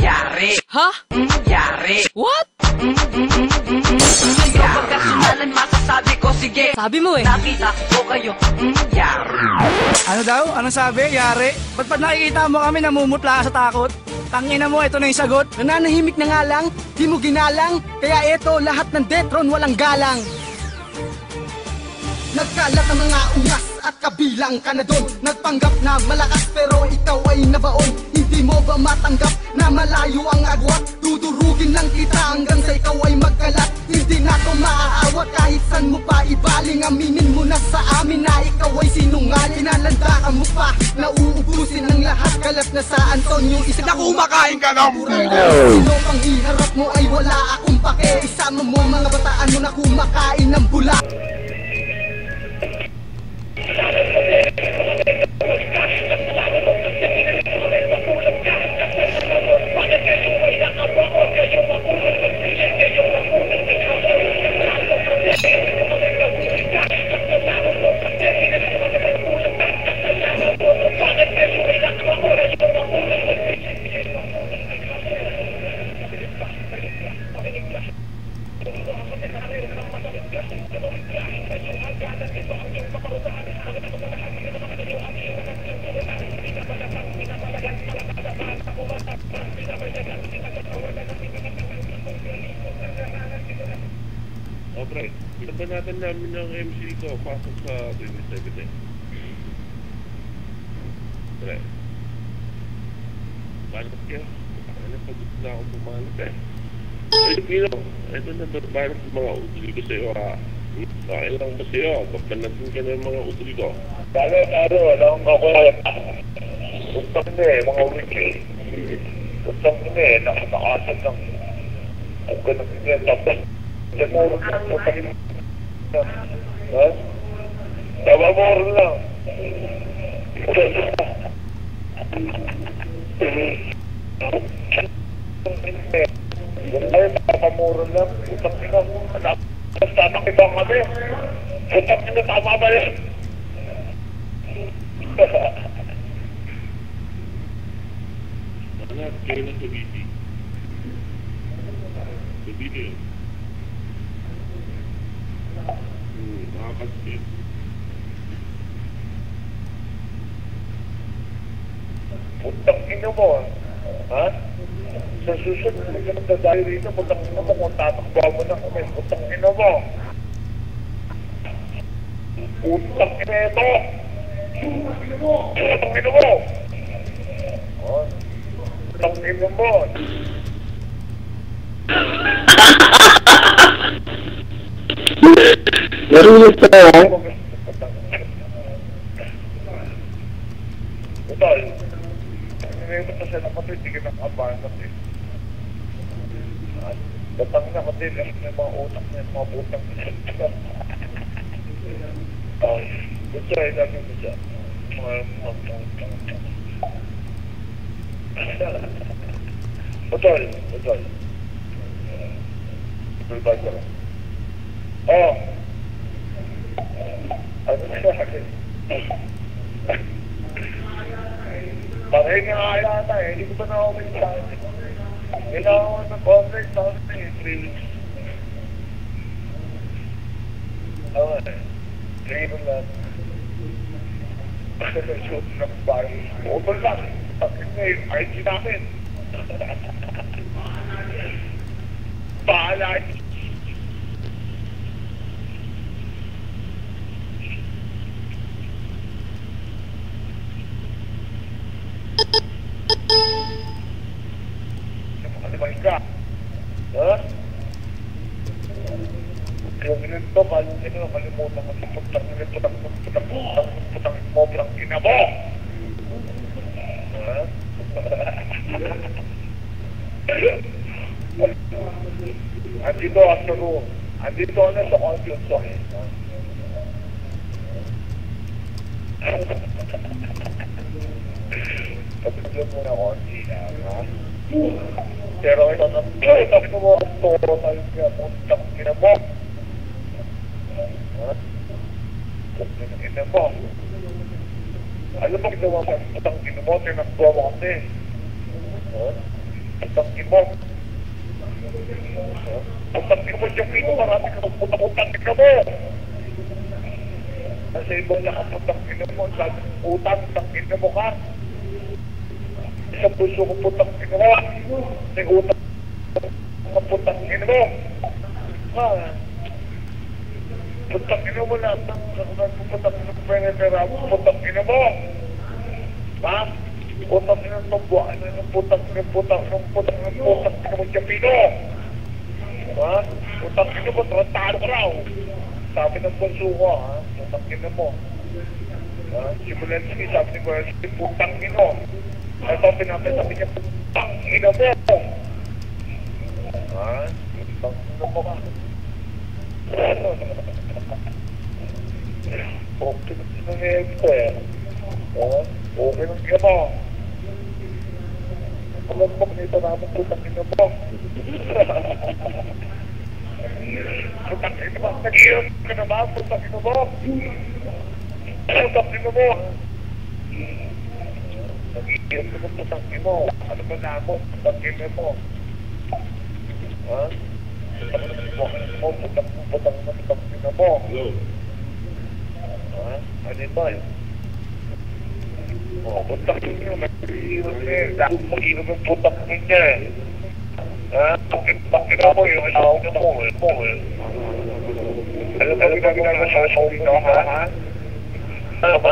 Yari. Ha? Yari. What? Ikaw pagkasunalan masasabi ko, sige. Sabi mo eh. Nakita ko kayo. Yari. Ano daw? Anong sabi? Yari? Ba't nakikita mo kami namumutla sa takot? Tangina mo, ito na yung sagot. Nananahimik na nga lang, di mo ginalang. Kaya eto, lahat ng Detron walang galang. Nagkalat ang mga ungas at kabilang ka na doon. Nagpanggap na malakas pero ikaw ay nabaon. Hindi mo ba matanggap na malayo ang agwat? Dudurugin lang kita hanggang sa ikaw ay magkalat. Hindi na to maaawat kahit san mo pa ibaling. Aminin mo na sa amin na ikaw ay sinungaling. Nalandakan mo pa na uubusin ng lahat. Kalat na sa Antonio, isa na kumakain ka ng sino pang hiharap mo ay wala akong pake. Isama mo mga bataan mo na kumakain ng bula. Pre, pinabanatan namin ng MC ko pasok sa 27 eh. Pre, balat ka. Ano pagod na akong bumalat eh. Ay, Pino, ito na balat ng mga utuli ko sa'yo ha. Bakit lang ba sa'yo? Papanatin ka ng mga utuli ko. Wala akong kakulat. Gustang na eh, mga utuli. Gustang na eh, nakasakasad ng ang ganang niya. Tapos, Damoro lang po tayo. Ha? Damoro lang. Ay, damoro lang. Utang ina. Tatak ibang kami. Utang ina, tama ba yan? Anak, kayo na Tubiti. Tubiti yun. Nakakasip. Utang ina mo, ha? Sa susunod, hindi ka nagdadayo rito. Utang ina mo kung tatakba mo na kami. Utang ina mo. Utang ina ito. Utang ina mo. Utang ina mo. Narinig pa ha? Utol, nangyayot na siya naman ito, hindi ka nakabahan kasi. Datang na kasi lang yung mga utak niya, mga butang niya. Gusto ay lagi ko siya. Utol. Utol ba ka lang? Oh! Ano siya akin? Bakit nga alata eh, hindi ko ba na-open sa akin? Kailangan ko ng-conference sa akin eh, 3 weeks. Oo eh, 3 mo lang. Shoot ng bahay. Open lang. Bakit nga yung IG namin? Bahala. Nakalimutan ka. Ha? Yung ganito, kalimutan mo. Putang mo, putang ina mo. Ha? Andito ako sa room. Andito na sa conference room. Pagkakit mo na konti na, ha? Pero ito na, sabi mo ang toro tayo kaya putang ina mo. Ha? Putang ina mo. Ano ba ginawa sa putang ina mo? Tinakbo mo kasi. Ha? Putangin mo. Putangin mo yung pino, marami ka putang-putangin ka mo. Kasi ibang nakaputangin mo, sabi utang, tangin na mo ka. Sa puso ko putangin mo. May utang, putangin mo. Ha? Putangin mo lahat ng putangin mo, pera mo, putangin mo. Ha? Putang ina ng buwan, putang ina mo siya pino. Ha? Putang ina mo, tratado ka raw. Sabi ng bunso ko, ha? Putang ina mo. Ha? Si Bolensky, sabi ni Bolensky, putang ina mo. Ito, pinapasabi niya, putang ina mo. Ha? Putang ina mo ka. Okay na sinangyayin ko eh. Ha? Okay lang ka mo. Alam mo, nito namin putang ina mo. Putang ina mo. Nag-iyon ka na ba? Putang ina mo. Putang ina mo. Nag-iyon ka na putang ina mo. Ano ba na mo? Putang ina mo. Ha? Putang ina mo. Ha? Ano ba yun? Oh, putang ina mo. Mag-inom yung putang ina eh. Ha? Bakit ako yung asawa mo eh. Alam mo ginagawa sa asawa mo ha? Ano ba?